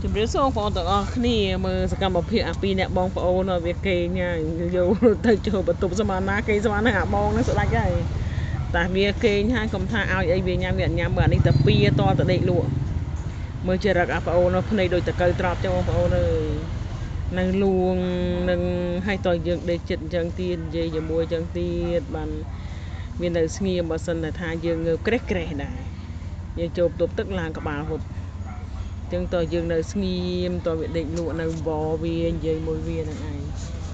ជំរាបសួរបងប្អូនទាំងអស់គ្នាមើលសកម្មភាពអាពីរអ្នកបងប្អូនវាគេញ៉ាយកទៅចូលបន្ទប់សមានណាគេស្មាននឹងអាបងនឹងស្ដាច់ហើយតែវាគេញហើយកុំថាឲ្យអីវាញ៉ាំវាអត់ញ៉ាំមើលអានេះតែពីតទៅដេកលក់មើលចរិតអាប្អូនភ្នែកដូចតកៅត្រប់ចឹងបងប្អូនអើយនៅលួងនឹងឲ្យតយើងដេកចិត្តអញ្ចឹងទៀតនិយាយជាមួយអញ្ចឹងទៀតបានវានៅស្ងៀមបើសិនតែថាយើងងើបក្រេះដែរយើងចូលបន្ទប់ទឹកឡើងក្បាលហូបចឹងតើយើងនៅស្ងៀមតើវាដេកលក់នៅវវានិយាយមួយវានឹងឯង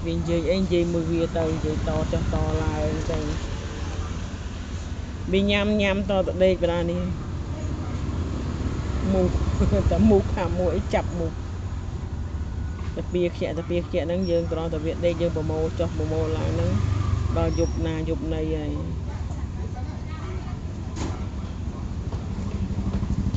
វានិយាយអីនិយាយមួយវាទៅនិយាយតចុះតឡើងចឹងវាញ៉ាំតទៅដេកបណ្ដានេះមូតែមូខាមួយចាប់មូតាពីខ្ជាក់ហ្នឹងយើងត្រង់តែវាដេកយើងប្រមូលចុះប្រមូលឡើងហ្នឹងដល់យប់ណាយប់ណីហើយ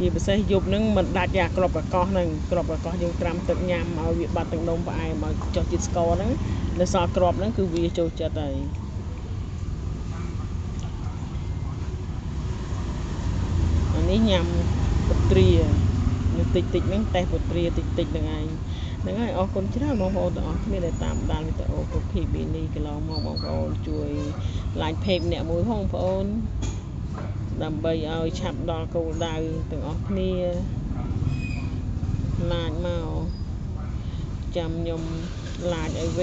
ជាពិសេសយប់ហ្នឹងមិនដាច់អាក្របកកោះហ្នឹងក្របកកោះយើងត្រាំទឹកញ៉ាំឲ្យវាបាត់ទឹកដុំផ្អែមឲ្យចុះជាតិស្ករហ្នឹងនៅសល់ក្របហ្នឹងគឺវាចូលចិត្តហើយអានេះញ៉ាំពត្រានឹងតិចហ្នឹងតេះពត្រាតិចហ្នឹងឯងហ្នឹងហើយអរគុណច្រើនបងប្អូនទាំងអស់គ្នាដែលតាមដានវីដេអូ PB នេះកន្លងមកបងប្អូនជួយ like page ម្នាក់មួយផងបងប្អូនដើម្បីឲ្យឆាប់ដល់គោលដៅទាំងអស់គ្នាឡាចមកចាំខ្ញុំឡាចឲ្យ